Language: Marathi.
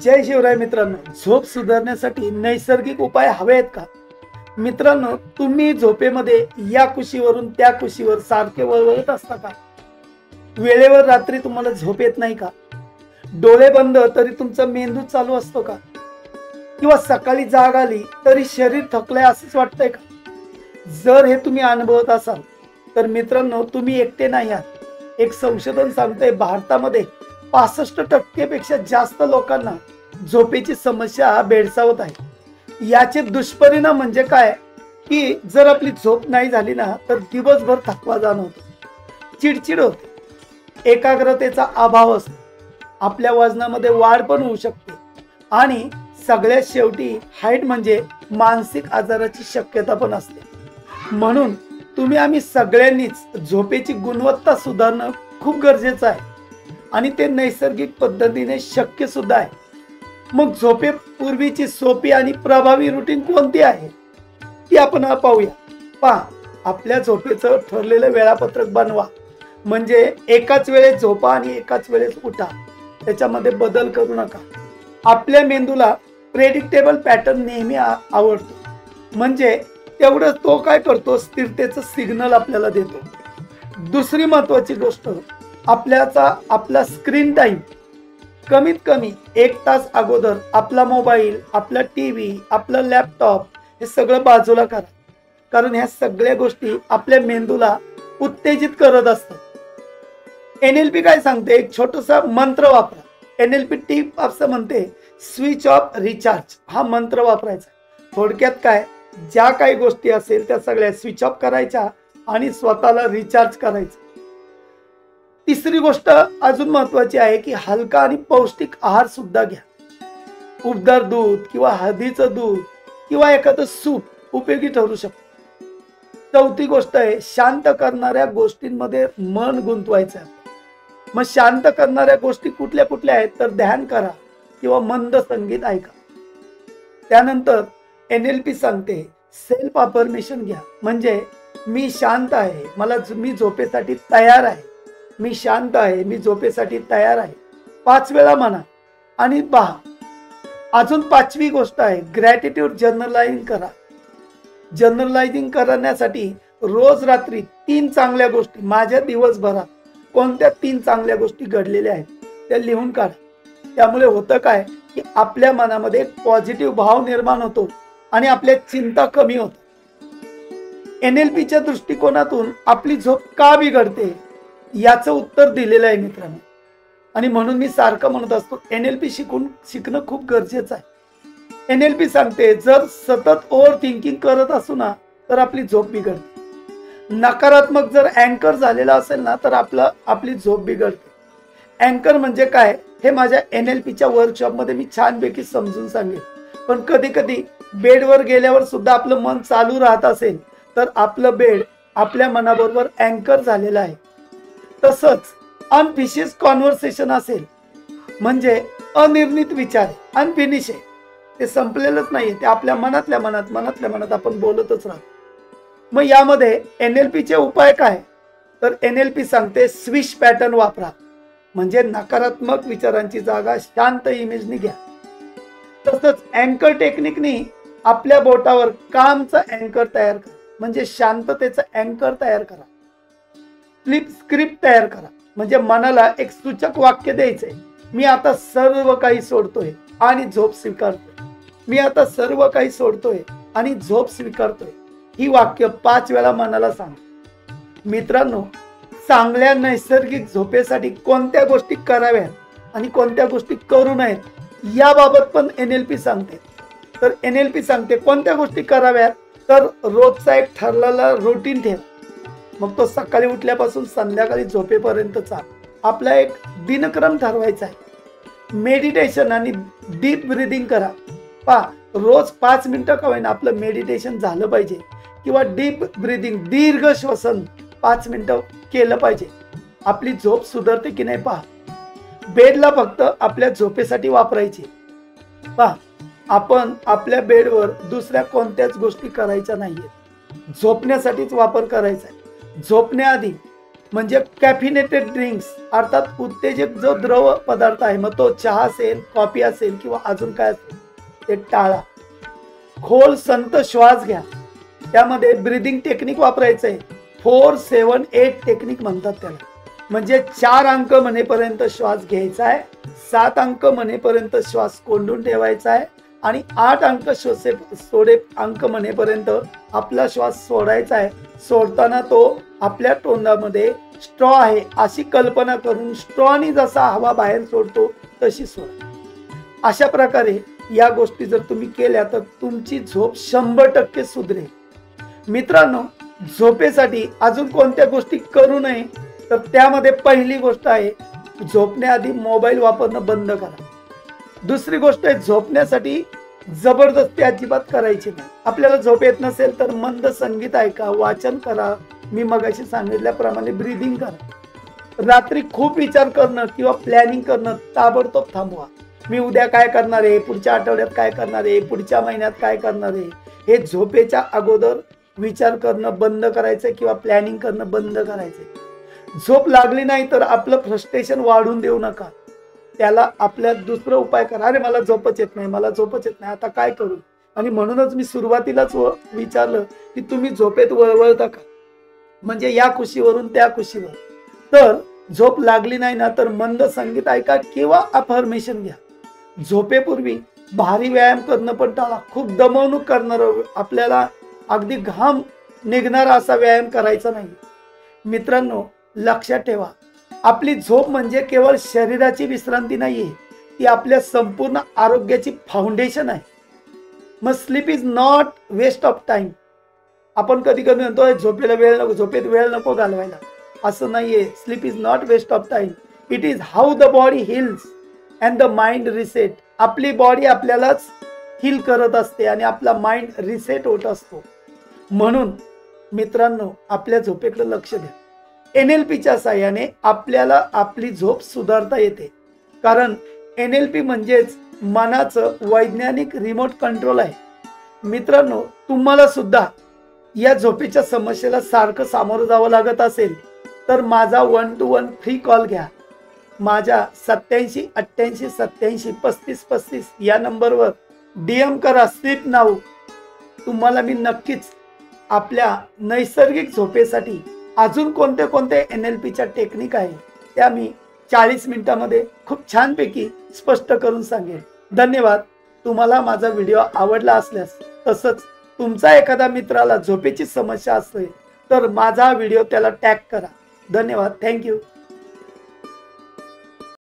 जय शिवराय मित्रांनो, झोप सुधारण्यासाठी नैसर्गिक उपाय हवे आहेत का? मित्रांनो, तुम्ही झोपेमध्ये या कुशीवरून त्या कुशीवर सारखे वळवळत असता का? वेळेवर रात्री तुम्हाला झोप येत नाही का? डोळे बंद तरी तुमचा मेंदू चालू असतो का? किंवा सकाळी जाग आली तरी शरीर थकलंय असंच वाटतंय का? जर हे तुम्ही अनुभवत असाल तर मित्रांनो, तुम्ही एकटे नाही आहात. एक संशोधन सांगतंय भारतामध्ये 65% पेक्षा जास्त लोकांना झोपेची समस्या भेडसावत आहे. याचे दुष्परिणाम म्हणजे काय की जर आपली झोप नाही झाली ना तर दिवसभर थकवा जाणवतो, चिडचिड होते, एकाग्रतेचा अभाव असतो, आपल्या वजनामध्ये वाढ पण होऊ शकते आणि सगळ्यात शेवटी हार्ट म्हणजे मानसिक आजाराची शक्यता पण असते. म्हणून आम्ही सगळ्यांनीच झोपेची गुणवत्ता सुधारणं खूप गरजेचं आहे आणि ते नैसर्गिक पद्धतीने शक्य सुद्धा आहे. मग झोपेपूर्वीची सोपी आणि प्रभावी रुटीन कोणती आहे ती आपण पाहूया. पहा, आपल्या झोपेचं ठरलेलं वेळापत्रक बनवा. म्हणजे एकाच वेळेस झोपा आणि एकाच वेळेस उठा, त्याच्यामध्ये बदल करू नका. आपल्या मेंदूला प्रेडिक्टेबल पॅटर्न नेहमी आवडतो. म्हणजे तेवढं तो काय करतो, स्थिरतेचं सिग्नल आपल्याला देतो. दुसरी महत्वाची गोष्ट, आपला स्क्रीन टाइम कमीत कमी 1 तास अगोदर आपला मोबाईल, आपला टीव्ही, आपला लॅपटॉप हे सगळं बाजूला करा. कारण ह्या सगळ्या गोष्टी आपल्या मेंदूला उत्तेजित करत असतात. NLP काय सांगते, एक छोटासा मंत्र वापरा. NLP टीप असं म्हणते, स्विच ऑफ रिचार्ज हा मंत्र वापरायचा. थोडक्यात काय, ज्या काही गोष्टी असेल त्या सगळ्या स्विच ऑफ करायच्या आणि स्वतःला रिचार्ज करायचं. तिसरी गोष्ट अजून महत्वाची आहे की हलका आणि पौष्टिक आहार सुद्धा घ्या. उबदार दूध किंवा हळदीचं दूध किंवा एखादं सूप उपयोगी ठरू शकतं. चौथी गोष्ट आहे, शांत करणाऱ्या गोष्टींमध्ये मन गुंतवायचं आहे. मग शांत करणाऱ्या गोष्टी कुठल्या कुठल्या आहेत तर ध्यान करा किंवा मंद संगीत ऐका. त्यानंतर NLP सांगते, सेल्फ अफर्मेशन घ्या. म्हणजे मी शांत आहे, मी झोपेसाठी तयार आहे, मी शांत आहे, मी झोपेसाठी तयार आहे 5 वेळा म्हणा. आणि पहा, अजून 5वी गोष्ट आहे, ग्रॅटिट्यूड जर्नलाइजिंग करा. जर्नलाइजिंग करण्यासाठी रोज रात्री 3 चांगल्या गोष्टी, माझ्या दिवसभरात कोणत्या 3 चांगल्या गोष्टी घडलेल्या आहेत त्या लिहून काढा. त्यामुळे होतं काय की आपल्या मनामध्ये पॉझिटिव्ह भाव निर्माण होतो आणि आपल्या चिंता कमी होतात. NLPच्या दृष्टिकोनातून आपली झोप का बिघडते याचं उत्तर दिलेलं आहे मित्रांनो. आणि म्हणून मी सारखं म्हणत असतो, NLP शिकणं खूप गरजेचं आहे. NLP सांगते, जर सतत ओव्हर थिंकिंग करत असू ना तर आपली झोप बिघडते. नकारात्मक जर अँकर झालेला असेल ना तर आपली झोप बिघडते. अँकर म्हणजे काय हे माझ्या NLPच्या वर्कशॉपमध्ये मी छानपैकी समजून सांगेन. पण कधी कधी बेडवर गेल्यावर सुद्धा आपलं मन चालू राहत असेल तर आपलं बेड आपल्या मनाबरोबर अँकर झालेलं आहे. तसंच अनफिनिश्ड कॉन्व्हर्सेशन असेल म्हणजे अनिर्णित विचार, अनफिनिश आहे, ते संपलेलंच नाहीये, ते आपल्या मनातल्या मनात आपण बोलतच राहतो. मग यामध्ये NLPचे उपाय काय तर NLP सांगते, स्विच पॅटर्न वापरा. म्हणजे नकारात्मक विचारांची जागा शांत इमेजनी घ्या. तसंच अँकर टेक्निकनी आपल्या बोटावर कामचा अँकर तयार करा. म्हणजे शांततेचा अँकर तयार करा. फ्लिप स्क्रिप्ट तयार करा. म्हणजे मनाला एक सूचक वाक्य द्यायचंय, मी आता सर्व काही सोडतोय आणि झोप स्वीकारतोय. मी आता सर्व काही सोडतोय आणि झोप स्वीकारतोय. ही वाक्य 5 वेळा मनाला सांग. मित्रांनो, चांगल्या नैसर्गिक झोपेसाठी कोणत्या गोष्टी कराव्यात आणि कोणत्या गोष्टी करू नयेत याबाबत पण NLP सांगते. तर NLP सांगते कोणत्या गोष्टी कराव्यात तर रोजचा एक ठरलेला रुटीन ठेवा. मग तो सकाळी उठल्यापासून संध्याकाळी झोपेपर्यंतचा आपला एक दिनक्रम ठरवायचा आहे. मेडिटेशन आणि डीप ब्रीदिंग करा. पहा, रोज 5 मिनिटं का होईना आपलं मेडिटेशन झालं पाहिजे किंवा डीप ब्रीदिंग, दीर्घ श्वसन 5 मिनिटं केलं पाहिजे. आपली झोप सुधारते की नाही पहा. बेडला फक्त आपल्या झोपेसाठी वापरायची. पहा, आपण आपल्या बेडवर दुसऱ्या कोणत्याच गोष्टी करायच्या नाहीये, झोपण्यासाठीच वापर करायचा आहे. झोपण्याआधी म्हणजे कॅफिनेटेड ड्रिंक्स अर्थात उत्तेजक जो द्रव पदार्थ आहे, मग तो चहा असेल, कॉफी असेल किंवा अजून काय असेल, ते टाळा. खोल संत श्वास घ्या. त्यामध्ये ब्रीदिंग टेक्निक वापरायचं आहे. 4-7-8 टेक्निक म्हणतात त्याला. म्हणजे 4 अंक म्हणेपर्यंत श्वास घ्यायचा आहे, 7 अंक म्हणेपर्यंत श्वास कोंडून ठेवायचा आहे आणि 8 अंक अंक म्हणेपर्यंत आपला श्वास सोडायचा आहे. सोडताना तो आपल्या तोंडामध्ये स्ट्रॉ आहे अशी कल्पना करून स्ट्रॉनी जसा हवा बाहेर सोडतो तशी सोडा. अशा प्रकारे या गोष्टी जर तुम्ही केल्या तर तुमची झोप 100% सुधरेल. मित्रांनो, झोपेसाठी अजून कोणत्या गोष्टी करू नये तर त्यामध्ये पहिली गोष्ट आहे, झोपण्याआधी मोबाईल वापरणं बंद करा. दुसरी गोष्ट आहे, झोपण्यासाठी जबरदस्ती अजिबात करायची नाही. आपल्याला झोप येत नसेल तर मंद संगीत ऐका, वाचन करा, मी मगाशी सांगितल्याप्रमाणे ब्रीदिंग करा. रात्री खूप विचार करणं किंवा प्लॅनिंग करणं ताबडतोब थांबवा. मी उद्या काय करणार आहे, पुढच्या आठवड्यात काय करणार आहे, पुढच्या महिन्यात काय करणार आहे, हे झोपेच्या अगोदर विचार करणं बंद करायचं किंवा प्लॅनिंग करणं बंद करायचं. झोप लागली नाही तर आपलं फ्रस्ट्रेशन वाढून देऊ नका. त्याला आपल्या दुसरा उपाय करा. अरे मला झोपच येत नाही, मला झोपच येत नाही, आता काय करू. आणि म्हणूनच मी सुरुवातीलाच विचारलं की तुम्ही झोपेत वळवळता का, म्हणजे या कुशीवरून त्या कुशीवर. तर झोप लागली नाही ना तर मंद संगीत ऐका किंवा अफर्मेशन घ्या. झोपेपूर्वी भारी व्यायाम करणं पण टाळा. खूप दमवणूक करणार, आपल्याला अगदी घाम निघणारा असा व्यायाम करायचा नाही. मित्रांनो, लक्षात ठेवा, आपली झोप म्हणजे केवळ शरीराची विश्रांती नाहीये, ती आपल्या संपूर्ण आरोग्याची फाउंडेशन आहे. मग sleep is not waste of time. आपण कधी कधी म्हणतो झोपेला वेळ नको, झोपेत वेळ नको घालवायला. असं नाहीये. Sleep is not waste of time. It is how the body heals and the mind reset. आपली बॉडी आपल्यालाच हील करत असते आणि आपला माइंड रिसेट होत असतो. म्हणून मित्रांनो, आपल्या झोपेकडे लक्ष द्या. NLPच्या साहाय्याने आपल्याला आपली झोप सुधारता येते. कारण NLP म्हणजेच मनाचं वैज्ञानिक रिमोट कंट्रोल आहे. मित्रांनो, तुम्हाला सुद्धा या झोपेच्या समस्येला सारखं सामोरं जावं लागत असेल तर माझा 1-to-1 फ्री कॉल घ्या. माझ्या 87 88 87 35 35 या नंबरवर DM करा, स्लीप नाऊ. तुम्हाला मी नक्कीच आपल्या नैसर्गिक झोपेसाठी अजून कोणते कोणते NLPच्या टेक्निक आहे त्या मी 40 मिनिटांमध्ये खूप छानपैकी स्पष्ट करून सांगेन. धन्यवाद. तुम्हाला माझा व्हिडिओ आवडला असल्यास, तसंच तुमचा एखादा मित्राला झोपेची समस्या असेल तर माझा व्हिडिओ त्याला टॅग करा. धन्यवाद. थँक्यू.